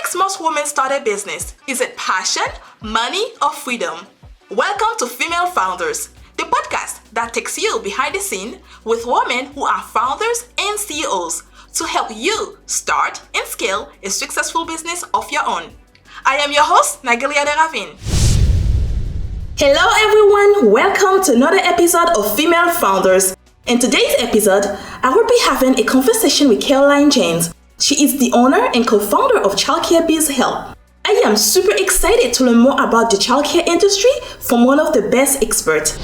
makes most women start a business? Is it passion, money, or freedom? Welcome to Female Founders, the podcast that takes you behind the scene with women who are founders and CEOs to help you start and scale a successful business of your own. I am your host, Nagelia de Ravin. Hello everyone, welcome to another episode of Female Founders. In today's episode, I will be having a conversation with Caroline James. She is the owner and co-founder of Childcare Biz Help. I am super excited to learn more about the childcare industry from one of the best experts.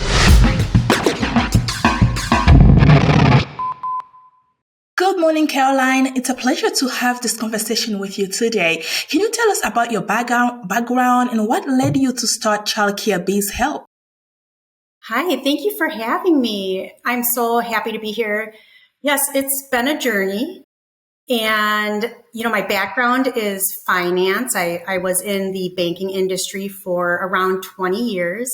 Good morning, Caroline. It's a pleasure to have this conversation with you today. Can you tell us about your background and what led you to start Childcare Biz Help? Hi, thank you for having me. I'm so happy to be here. Yes, it's been a journey. And, my background is finance. I was in the banking industry for around 20 years.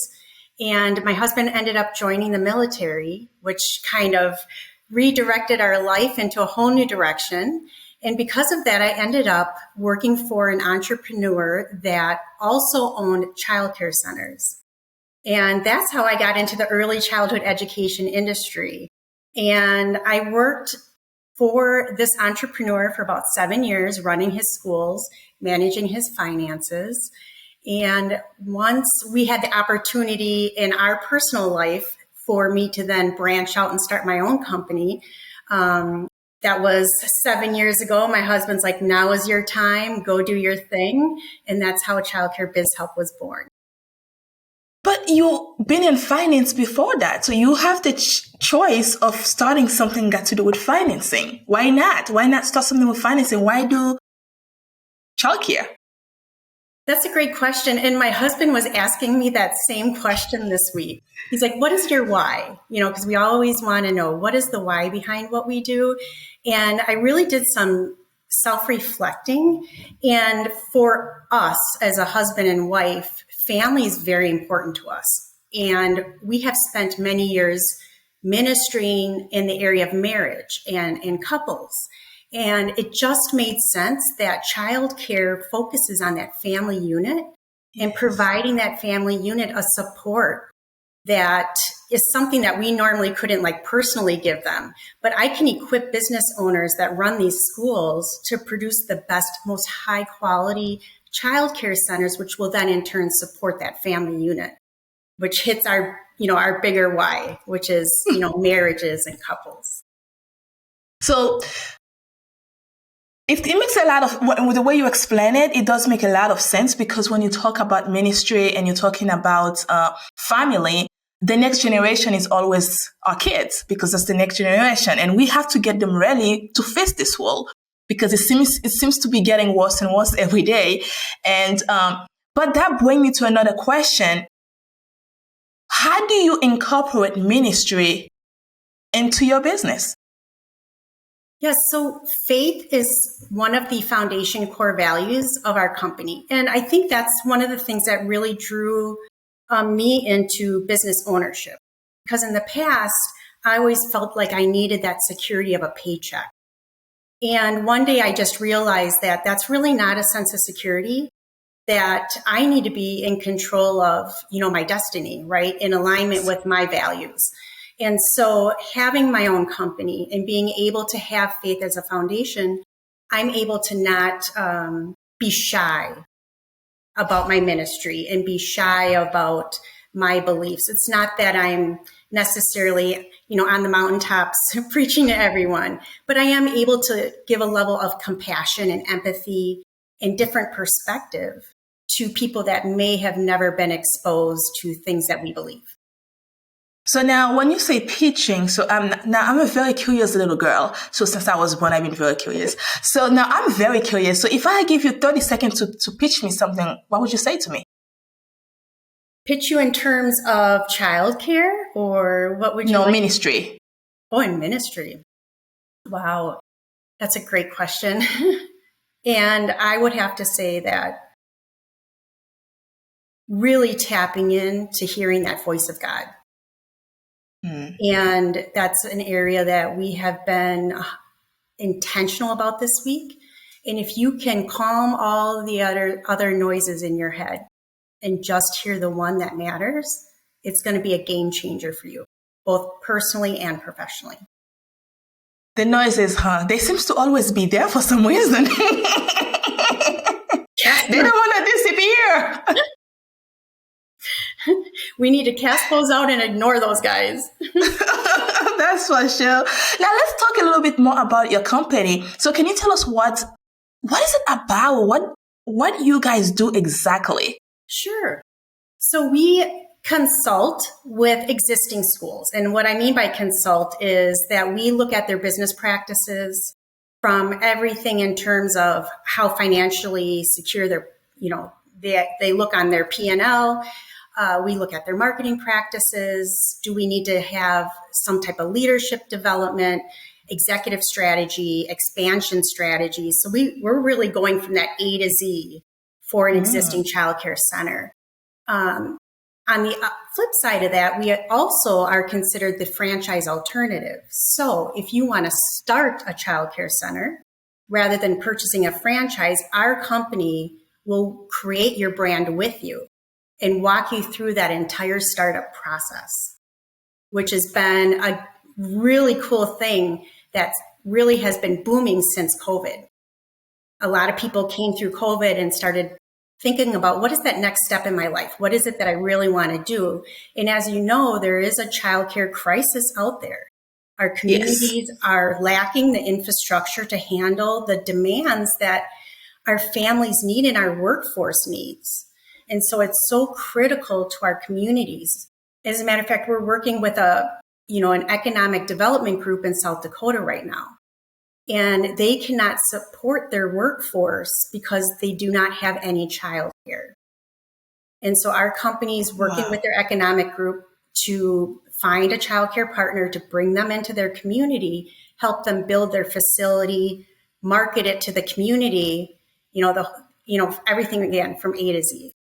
And my husband ended up joining the military, which kind of redirected our life into a whole new direction. And because of that, I ended up working for an entrepreneur that also owned childcare centers. And that's how I got into the early childhood education industry. And I worked for this entrepreneur for about 7 years, running his schools, managing his finances. And once we had the opportunity in our personal life for me to then branch out and start my own company, that was 7 years ago. My husband's like, now is your time, go do your thing. And that's how Childcare Biz Help was born. But you've been in finance before that, so you have the choice of starting something got to do with financing. Why not? Why not start something with financing? Why do childcare? That's a great question. And my husband was asking me that same question this week. He's like, what is your why? Because we always want to know, what is the why behind what we do? And I really did some self-reflecting. And for us as a husband and wife, family is very important to us. And we have spent many years ministering in the area of marriage and couples. And it just made sense that childcare focuses on that family unit and providing that family unit a support that is something that we normally couldn't personally give them. But I can equip business owners that run these schools to produce the best, most high quality childcare centers, which will then in turn support that family unit, which hits our bigger why, which is, marriages and couples. So it makes a lot of, with the way you explain it, it does make a lot of sense, because when you talk about ministry and you're talking about family, the next generation is always our kids, because that's the next generation. And we have to get them ready to face this world, because it seems to be getting worse and worse every day. And but that brings me to another question. How do you incorporate ministry into your business? Yes, so faith is one of the foundation core values of our company. And I think that's one of the things that really drew me into business ownership. Because in the past, I always felt like I needed that security of a paycheck. And one day I just realized that that's really not a sense of security, that I need to be in control of, my destiny, right? In alignment with my values. And so having my own company and being able to have faith as a foundation, I'm able to not be shy about my ministry and be shy about my beliefs. It's not that I'm necessarily, on the mountaintops preaching to everyone, but I am able to give a level of compassion and empathy and different perspective to people that may have never been exposed to things that we believe. So now when you say pitching, I'm a very curious little girl. So since I was born, I've been very curious. So now I'm very curious. So if I give you 30 seconds to pitch me something, what would you say to me? Pitch you in terms of childcare, or what would you like? Ministry. Oh, in ministry. Wow. That's a great question. And I would have to say that really tapping into hearing that voice of God. And that's an area that we have been intentional about this week. And if you can calm all the other noises in your head and just hear the one that matters, it's going to be a game changer for you, both personally and professionally. The noises, they seems to always be there for some reason. They don't want to disappear. We need to cast those out and ignore those guys. That's for sure. Now let's talk a little bit more about your company. So can you tell us what is it about? What you guys do exactly? Sure. So we consult with existing schools. And what I mean by consult is that we look at their business practices from everything in terms of how financially secure they look on their P&L. We look at their marketing practices. Do we need to have some type of leadership development, executive strategy, expansion strategy? So we're really going from that A to Z for an existing childcare center. On the flip side of that, we also are considered the franchise alternative. So if you want to start a childcare center, rather than purchasing a franchise, our company will create your brand with you and walk you through that entire startup process, which has been a really cool thing that really has been booming since COVID. A lot of people came through COVID and started thinking about, what is that next step in my life? What is it that I really want to do? And as you know, there is a childcare crisis out there. Our communities are lacking the infrastructure to handle the demands that our families need and our workforce needs. And so it's so critical to our communities. As a matter of fact, we're working with an economic development group in South Dakota right now. And they cannot support their workforce because they do not have any childcare. And so our company is working with their economic group to find a childcare partner to bring them into their community, help them build their facility, market it to the community, everything again from A to Z.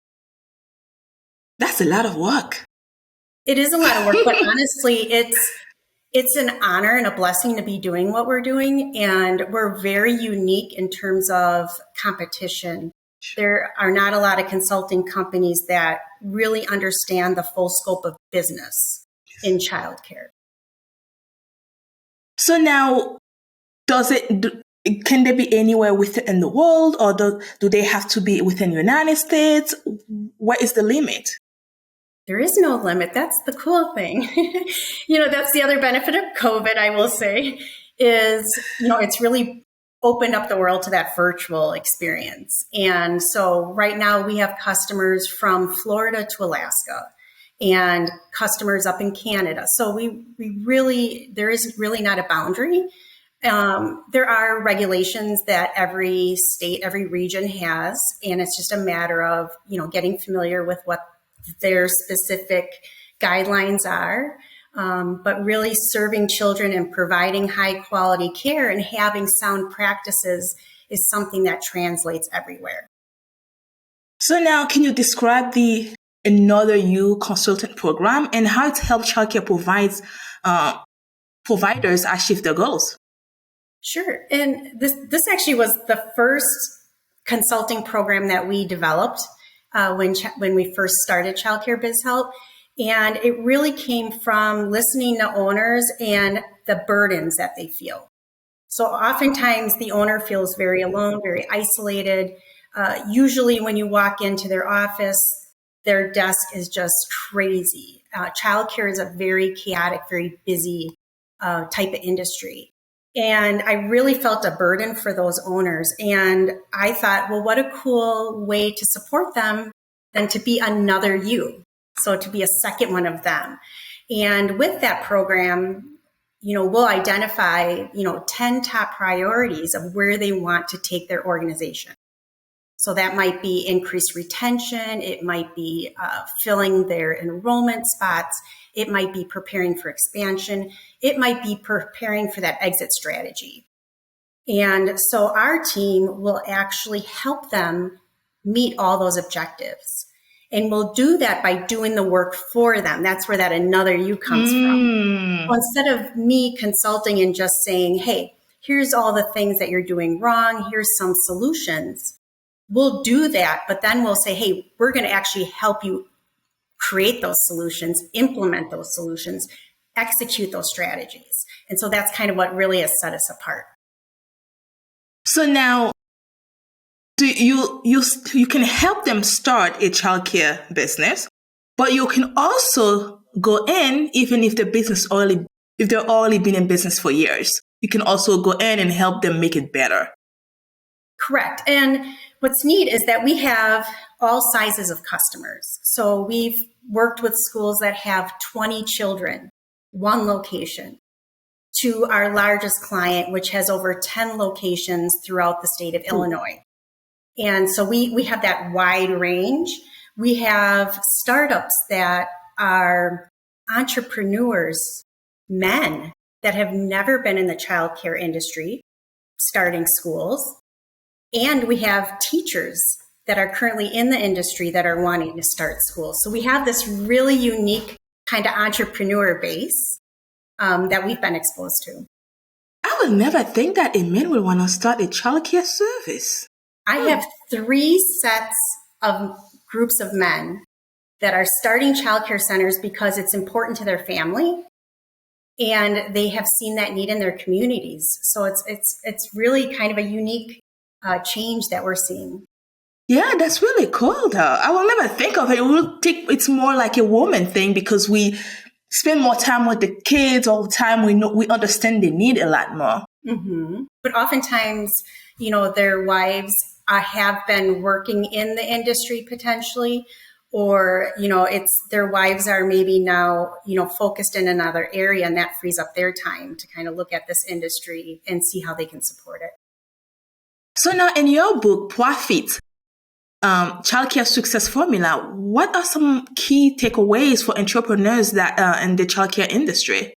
That's a lot of work. It is a lot of work, but honestly, it's an honor and a blessing to be doing what we're doing. And we're very unique in terms of competition. There are not a lot of consulting companies that really understand the full scope of business in childcare. So now, can they be anywhere within the world, or do they have to be within the United States? What is the limit? There is no limit. That's the cool thing. That's the other benefit of COVID, I will say, is, it's really opened up the world to that virtual experience. And so right now we have customers from Florida to Alaska and customers up in Canada. So there is really not a boundary. There are regulations that every state, every region has, and it's just a matter of, getting familiar with what their specific guidelines are, but really serving children and providing high quality care and having sound practices is something that translates everywhere. So now, can you describe the Another You consultant program and how it helps childcare providers achieve their goals? Sure. And this actually was the first consulting program that we developed when we first started Childcare Biz Help. And it really came from listening to owners and the burdens that they feel. So oftentimes the owner feels very alone, very isolated. Usually when you walk into their office, their desk is just crazy. Childcare is a very chaotic, very busy type of industry. And I really felt a burden for those owners. And I thought, well, what a cool way to support them than to be another you. So to be a second one of them. And with that program, we'll identify, 10 top priorities of where they want to take their organization. So that might be increased retention. It might be filling their enrollment spots. It might be preparing for expansion. It might be preparing for that exit strategy. And so our team will actually help them meet all those objectives. And we'll do that by doing the work for them. That's where that Another You comes from. So instead of me consulting and just saying, hey, here's all the things that you're doing wrong. Here's some solutions. We'll do that, but then we'll say, hey, we're going to actually help you create those solutions, implement those solutions, execute those strategies. And so that's kind of what really has set us apart. So now, do you can help them start a childcare business, but you can also go in even if the business if they're already been in business for years. You can also go in and help them make it better. Correct. And what's neat is that we have all sizes of customers. So we've worked with schools that have 20 children, one location, to our largest client, which has over 10 locations throughout the state of Illinois. And so we have that wide range. We have startups that are entrepreneurs, men that have never been in the childcare industry, starting schools. And we have teachers that are currently in the industry that are wanting to start schools. So we have this really unique kind of entrepreneur base that we've been exposed to. I would never think that a man would want to start a childcare service. I have 3 sets of groups of men that are starting childcare centers because it's important to their family and they have seen that need in their communities. So it's really kind of a unique change that we're seeing. Yeah, that's really cool though. I will never think of it. It's more like a woman thing because we spend more time with the kids all the time. We understand they need a lot more. Mm-hmm. But oftentimes, their wives have been working in the industry potentially, or, it's their wives are maybe now, focused in another area, and that frees up their time to kind of look at this industry and see how they can support it. So now in your book, Profit, Childcare Success Formula, what are some key takeaways for entrepreneurs that in the childcare industry?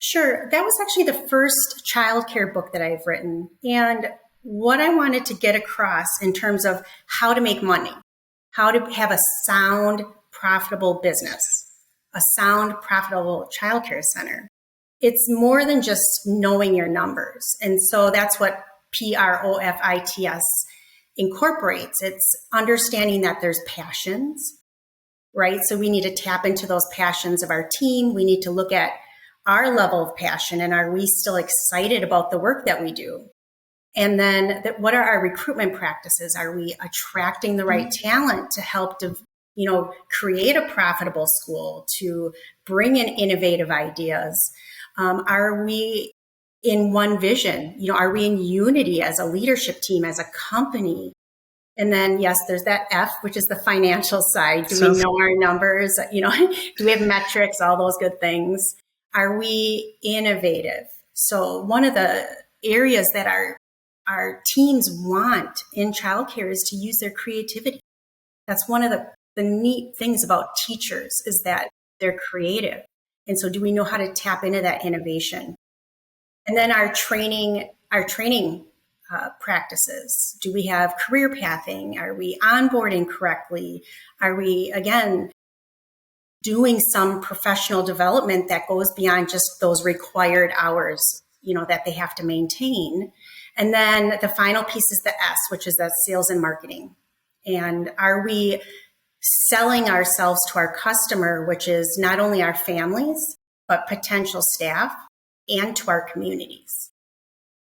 Sure. That was actually the first childcare book that I've written. And what I wanted to get across in terms of how to make money, how to have a sound, profitable business, a sound, profitable childcare center. It's more than just knowing your numbers. And so that's what PROFITS incorporates. It's understanding that there's passions, right? So we need to tap into those passions of our team. We need to look at our level of passion and are we still excited about the work that we do? And then what are our recruitment practices? Are we attracting the right talent to help create a profitable school, to bring in innovative ideas? Are we in one vision? Are we in unity as a leadership team, as a company? And then, yes, there's that F, which is the financial side. Do we know our numbers? Do we have metrics, all those good things? Are we innovative? So one of the areas that our teams want in childcare is to use their creativity. That's one of the neat things about teachers is that they're creative. And so do we know how to tap into that innovation? And then our training practices. Do we have career pathing? Are we onboarding correctly? Are we, again, doing some professional development that goes beyond just those required hours, that they have to maintain? And then the final piece is the S, which is that sales and marketing. And are we selling ourselves to our customer, which is not only our families, but potential staff and to our communities?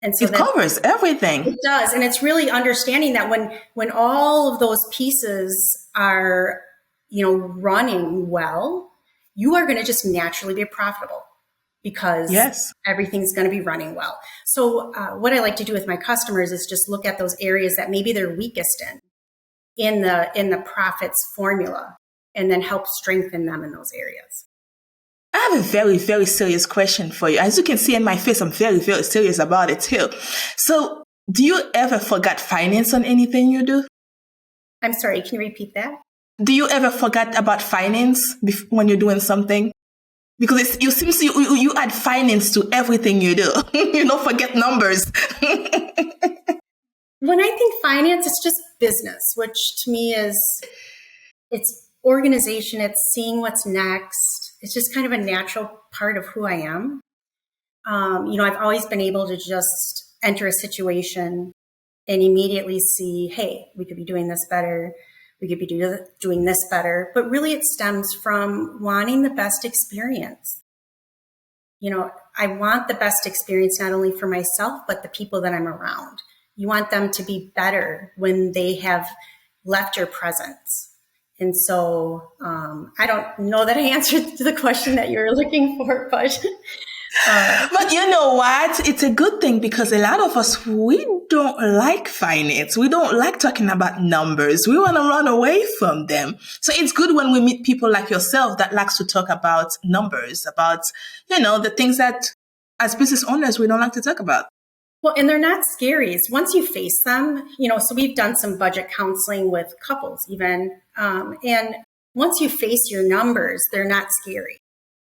And so it covers everything. It does. And it's really understanding that when all of those pieces are, running well, you are going to just naturally be profitable because everything's going to be running well. So what I like to do with my customers is just look at those areas that maybe they're weakest in the profits formula and then help strengthen them in those areas. I have a very, very serious question for you. As you can see in my face, I'm very, very serious about it too. So do you ever forget finance on anything you do? I'm sorry, can you repeat that? Do you ever forget about finance when you're doing something? Because you add finance to everything you do. You don't forget numbers. When I think finance, it's just business, which to me it's organization. It's seeing what's next. It's just kind of a natural part of who I am. I've always been able to just enter a situation and immediately see, hey, we could be doing this better. We could be doing this better. But really it stems from wanting the best experience. I want the best experience not only for myself, but the people that I'm around. You want them to be better when they have left your presence. And so I don't know that I answered the question that you were looking for, but... But you know what? It's a good thing because a lot of us, we don't like finance. We don't like talking about numbers. We want to run away from them. So it's good when we meet people like yourself that likes to talk about numbers, about, the things that as business owners, we don't like to talk about. Well, and they're not scary. It's once you face them, so we've done some budget counseling with couples even. And once you face your numbers, they're not scary.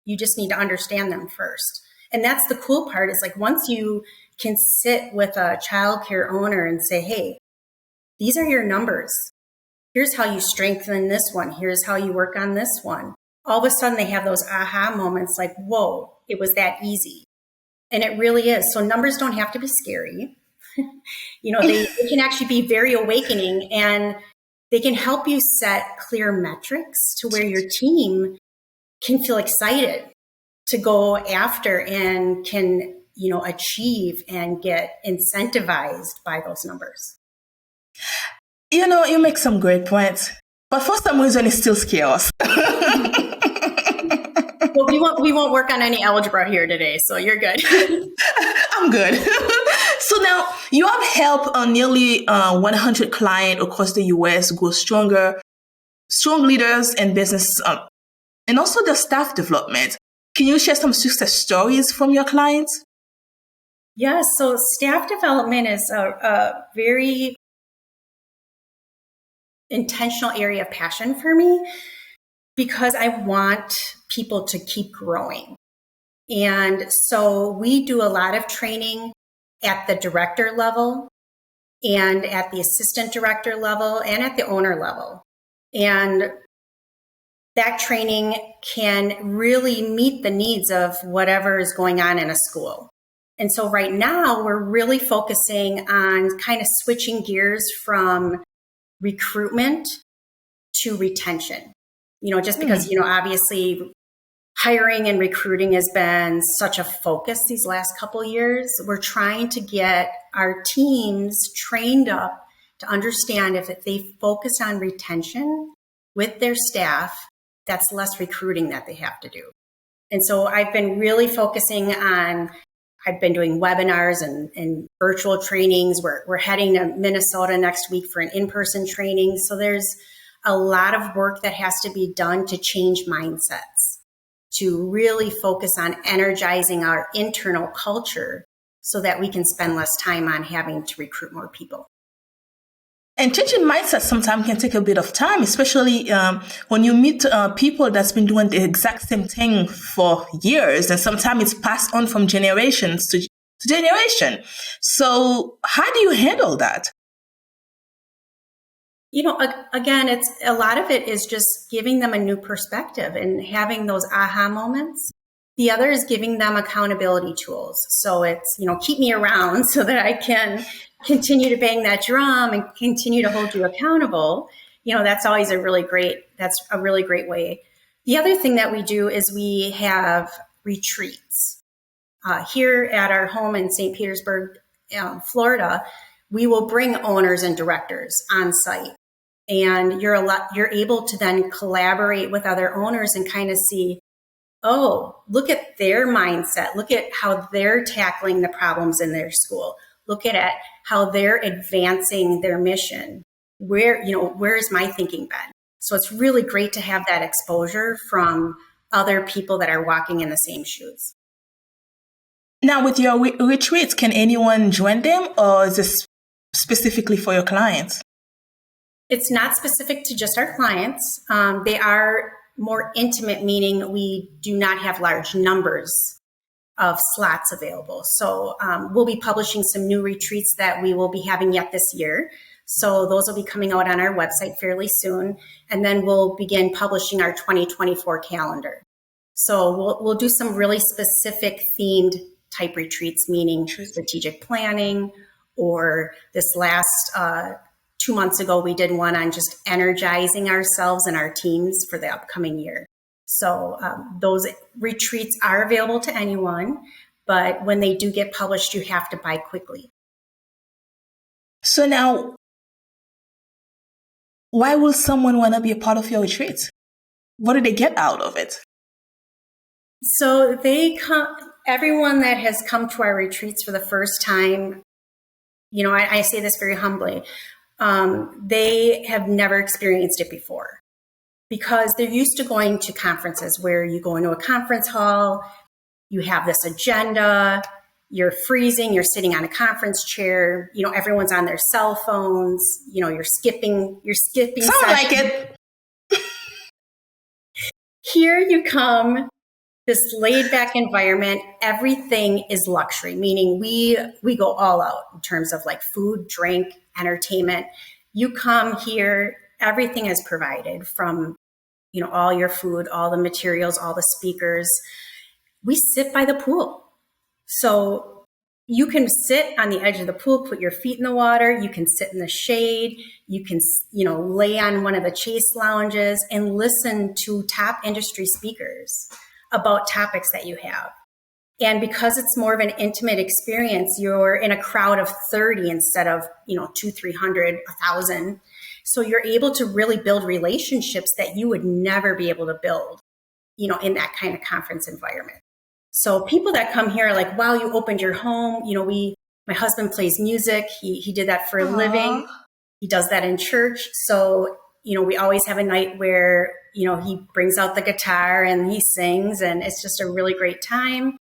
You just need to understand them first. And that's the cool part is like once you can sit with a childcare owner and say, hey, these are your numbers. Here's how you strengthen this one. Here's how you work on this one. All of a sudden they have those aha moments like, whoa, it was that easy. And it really is. So numbers don't have to be scary. They can actually be very awakening and they can help you set clear metrics to where your team can feel excited to go after and can, achieve and get incentivized by those numbers. You make some great points, but for some reason it still scares us. Well, we won't work on any algebra here today, so you're good. I'm good. So now you have helped nearly 100 clients across the U.S. grow strong leaders and business, and also the staff development. Can you share some success stories from your clients? Yes. So staff development is a very intentional area of passion for me because I want people to keep growing. And so we do a lot of training at the director level and at the assistant director level and at the owner level. And that training can really meet the needs of whatever is going on in a school. And so right now we're really focusing on kind of switching gears from recruitment to retention. Just because, obviously hiring and recruiting has been such a focus these last couple of years. We're trying to get our teams trained up to understand if they focus on retention with their staff, that's less recruiting that they have to do. And so I've been really focusing on, I've been doing webinars and virtual trainings. We're heading to Minnesota next week for an in-person training. So there's a lot of work that has to be done to change mindsets, to really focus on energizing our internal culture so that we can spend less time on having to recruit more people. And changing mindset sometimes can take a bit of time, especially when you meet people that's been doing the exact same thing for years. And sometimes it's passed on from generations to generation. So how do you handle that? Again, it's a lot of it is just giving them a new perspective and having those aha moments. The other is giving them accountability tools. So it's, keep me around so that I can continue to bang that drum and continue to hold you accountable. That's always a really great way. The other thing that we do is we have retreats. Here at our home in St. Petersburg, Florida, we will bring owners and directors on site. And you're able to then collaborate with other owners and kind of see, oh, look at their mindset. Look at how they're tackling the problems in their school. Look at how they're advancing their mission. Where's my thinking been? So it's really great to have that exposure from other people that are walking in the same shoes. Now, with your retreats, can anyone join them, or is this specifically for your clients? It's not specific to just our clients. They are more intimate, meaning we do not have large numbers of slots available. So we'll be publishing some new retreats that we will be having yet this year. So those will be coming out on our website fairly soon. And then we'll begin publishing our 2024 calendar. So we'll do some really specific themed type retreats, meaning strategic planning, or this last 2 months ago, we did one on just energizing ourselves and our teams for the upcoming year. So those retreats are available to anyone, but when they do get published, you have to buy quickly. So now, why will someone want to be a part of your retreat? What do they get out of it? So everyone that has come to our retreats for the first time, I say this very humbly, they have never experienced it before, because they're used to going to conferences where you go into a conference hall, you have this agenda, you're freezing, you're sitting on a conference chair, everyone's on their cell phones, you're skipping Sounds like it. Here you come, this laid back environment, everything is luxury, meaning we go all out in terms of like food, drink, entertainment. You come here, everything is provided from, all your food, all the materials, all the speakers. We sit by the pool. So you can sit on the edge of the pool, put your feet in the water. You can sit in the shade. You can, lay on one of the chase lounges and listen to top industry speakers about topics that you have. And because it's more of an intimate experience, you're in a crowd of 30 instead of, 200, 300, 1,000. So you're able to really build relationships that you would never be able to build, in that kind of conference environment. So people that come here are like, wow, you opened your home. My husband plays music. He did that for a living. He does that in church. So, we always have a night where, he brings out the guitar and he sings, and it's just a really great time.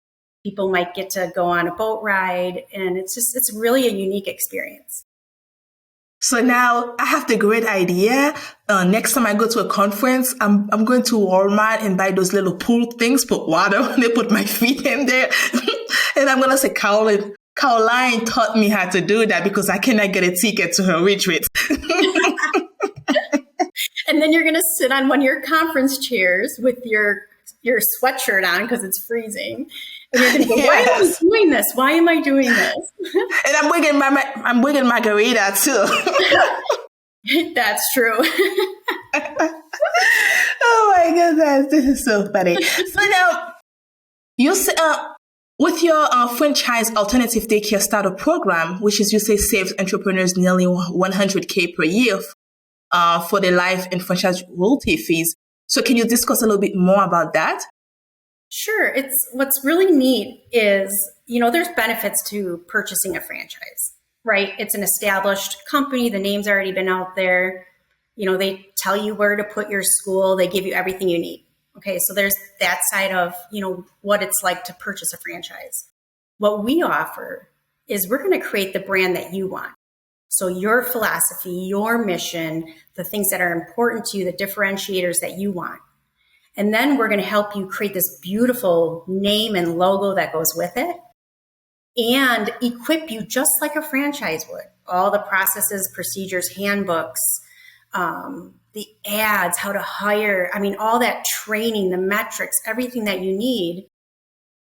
People might get to go on a boat ride, and it's really a unique experience. So now I have the great idea. Next time I go to a conference, I'm going to Walmart and buy those little pool things, put water, and they put my feet in there. And I'm going to say, Caroline taught me how to do that because I cannot get a ticket to her retreat. And then you're going to sit on one of your conference chairs with your sweatshirt on because it's freezing. And you're going to go, why am I doing this? Why am I doing this? And I'm bringing margarita too. That's true. Oh my goodness, this is so funny. So now, you say, with your franchise alternative daycare startup program, which is, you say, saves entrepreneurs nearly $100K per year for their life and franchise royalty fees. So can you discuss a little bit more about that? Sure. What's really neat is, there's benefits to purchasing a franchise, right? It's an established company. The name's already been out there. They tell you where to put your school. They give you everything you need. Okay. So there's that side of, what it's like to purchase a franchise. What we offer is we're going to create the brand that you want. So your philosophy, your mission, the things that are important to you, the differentiators that you want. And then we're going to help you create this beautiful name and logo that goes with it and equip you just like a franchise would. All the processes, procedures, handbooks, the ads, how to hire, all that training, the metrics, everything that you need.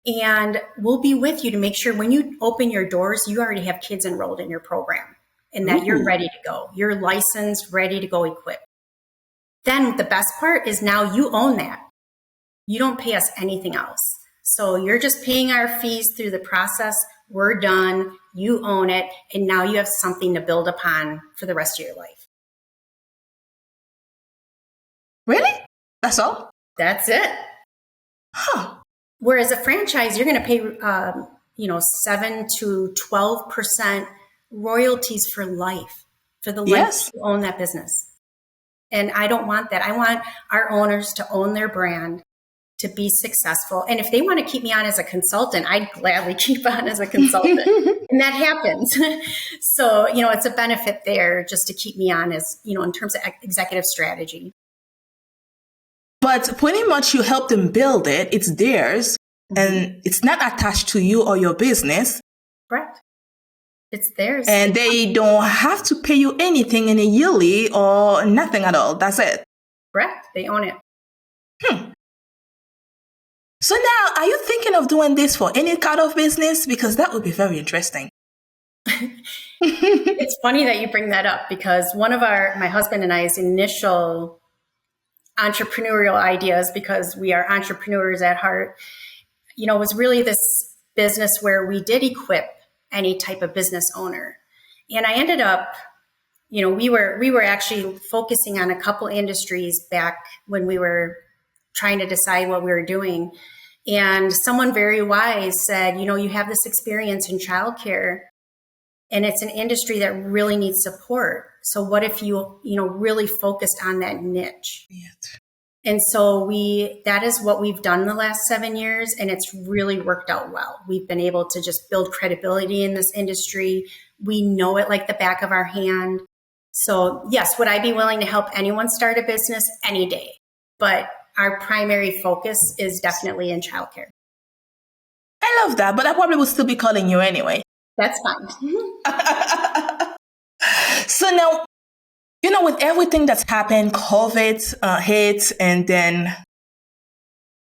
And we'll be with you to make sure when you open your doors, you already have kids enrolled in your program and that you're ready to go. You're licensed, ready to go, equipped. Then the best part is now you own that. You don't pay us anything else. So you're just paying our fees through the process. We're done. You own it. And now you have something to build upon for the rest of your life. Really? That's all? That's it. Huh. Whereas a franchise, you're going to pay, 7 to 12% royalties for life, for the life you own that business. And I don't want that. I want our owners to own their brand, to be successful. And if they want to keep me on as a consultant, I'd gladly keep on as a consultant. And that happens. So, it's a benefit there just to keep me on as, in terms of executive strategy. But pretty much you help them build it. It's theirs. And it's not attached to you or your business. Correct. It's theirs. And they don't have to pay you anything in a yearly or nothing at all. That's it. Correct. They own it. So now, are you thinking of doing this for any kind of business? Because that would be very interesting. It's funny that you bring that up because one of my husband and I's initial entrepreneurial ideas, because we are entrepreneurs at heart, was really this business where we did equip any type of business owner. And I ended up, we were actually focusing on a couple industries back when we were trying to decide what we were doing. And someone very wise said, you have this experience in childcare and it's an industry that really needs support. So what if you really focused on that niche? Yes. And so that is what we've done the last 7 years, and it's really worked out well. We've been able to just build credibility in this industry. We know it like the back of our hand. So yes, would I be willing to help anyone start a business any day? But our primary focus is definitely in childcare. I love that, but I probably would still be calling you anyway. That's fine. So now, with everything that's happened, COVID hit, and then,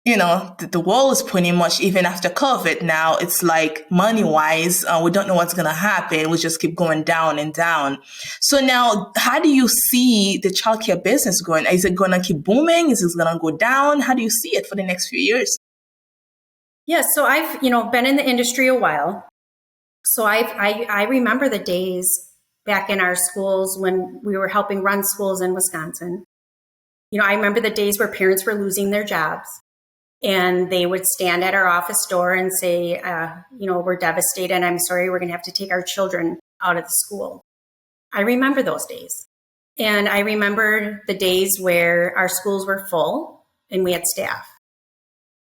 the world is pretty much, even after COVID now, it's like money-wise, we don't know what's going to happen. We just keep going down and down. So now, how do you see the childcare business going? Is it going to keep booming? Is it going to go down? How do you see it for the next few years? Yes, so I've, been in the industry a while. So I remember the days back in our schools when we were helping run schools in Wisconsin. I remember the days where parents were losing their jobs and they would stand at our office door and say, we're devastated. I'm sorry, we're going to have to take our children out of the school. I remember those days. And I remember the days where our schools were full and we had staff.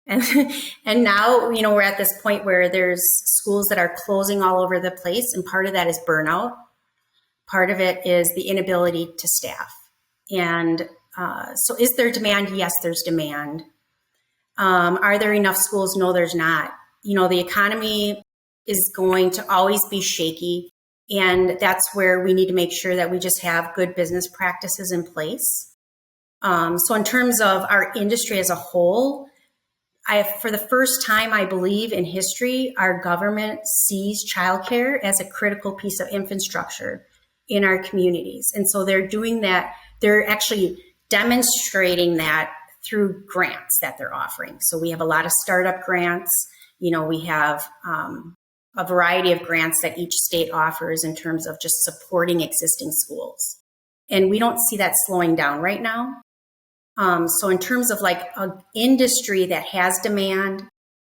And now, we're at this point where there's schools that are closing all over the place. And part of that is burnout. Part of it is the inability to staff. And so is there demand? Yes, there's demand. Are there enough schools? No, there's not. The economy is going to always be shaky. And that's where we need to make sure that we just have good business practices in place. So in terms of our industry as a whole, for the first time, I believe in history, our government sees childcare as a critical piece of infrastructure in our communities. And so they're doing that. They're actually demonstrating that through grants that they're offering. So we have a lot of startup grants. We have a variety of grants that each state offers in terms of just supporting existing schools. And we don't see that slowing down right now. So in terms of like an industry that has demand,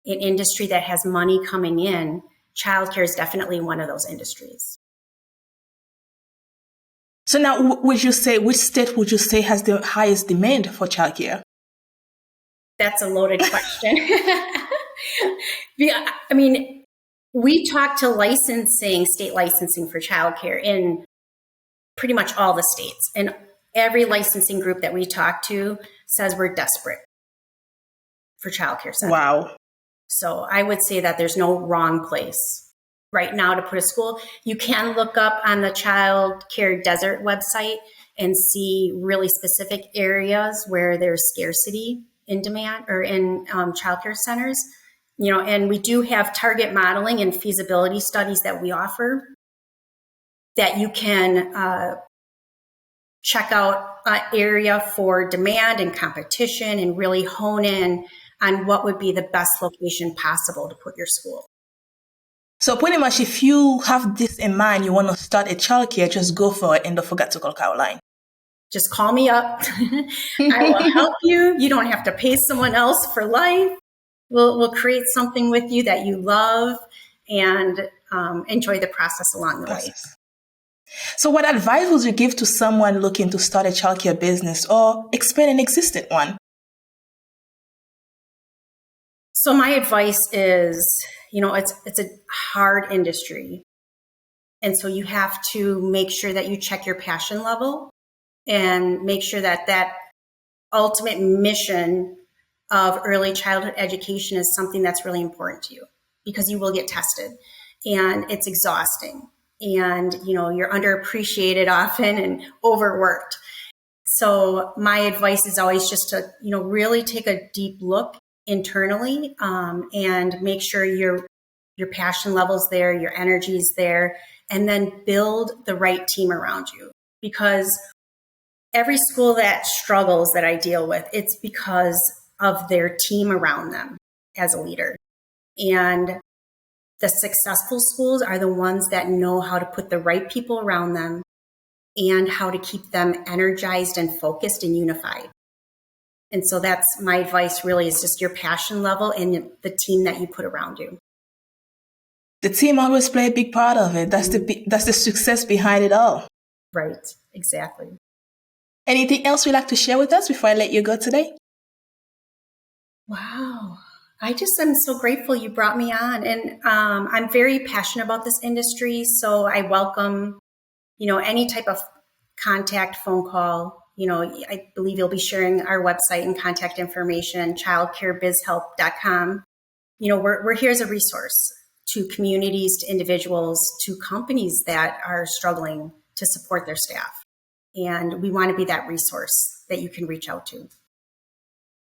an industry that has money coming in, childcare is definitely one of those industries. So now, which state would you say has the highest demand for childcare? That's a loaded question. I mean, we talk to state licensing for childcare in pretty much all the states. And every licensing group that we talk to says we're desperate for childcare centers. Wow. So I would say that there's no wrong place right now to put a school. You can look up on the Childcare Desert website and see really specific areas where there's scarcity in demand or in childcare centers. And we do have target modeling and feasibility studies that we offer that you can check out an area for demand and competition and really hone in on what would be the best location possible to put your school. So pretty much if you have this in mind, you want to start a childcare, just go for it and don't forget to call Caroline. Just call me up. I will help you. You don't have to pay someone else for life. We'll create something with you that you love and enjoy the process along the way. So what advice would you give to someone looking to start a childcare business or expand an existing one? So my advice is, it's a hard industry. And so you have to make sure that you check your passion level and make sure that that ultimate mission of early childhood education is something that's really important to you, because you will get tested and it's exhausting and, you're underappreciated often and overworked. So my advice is always just to, really take a deep look internally, and make sure your passion level's there, your energy's there, and then build the right team around you. Because every school that struggles that I deal with, it's because of their team around them as a leader. And the successful schools are the ones that know how to put the right people around them and how to keep them energized and focused and unified. And so that's my advice, really, is just your passion level and the team that you put around you. The team always play a big part of it. That's the success behind it all. Right, exactly. Anything else you'd like to share with us before I let you go today? Wow. I just am so grateful you brought me on. And I'm very passionate about this industry. So I welcome, any type of contact, phone call. I believe you'll be sharing our website and contact information, childcarebizhelp.com. We're here as a resource to communities, to individuals, to companies that are struggling to support their staff. And we want to be that resource that you can reach out to.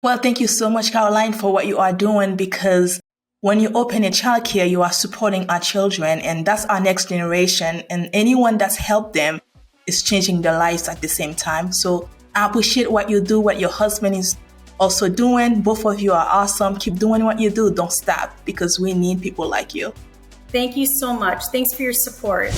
Well, thank you so much, Caroline, for what you are doing, because when you open a childcare, you are supporting our children, and that's our next generation. And anyone that's helped them is changing their lives at the same time. So I appreciate what you do, what your husband is also doing. Both of you are awesome. Keep doing what you do. Don't stop, because we need people like you. Thank you so much. Thanks for your support.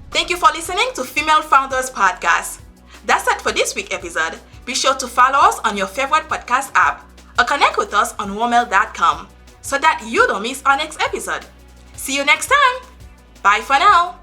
Thank you for listening to Female Founders Podcast. That's it for this week's episode. Be sure to follow us on your favorite podcast app or connect with us on womel.com so that you don't miss our next episode. See you next time. Bye for now.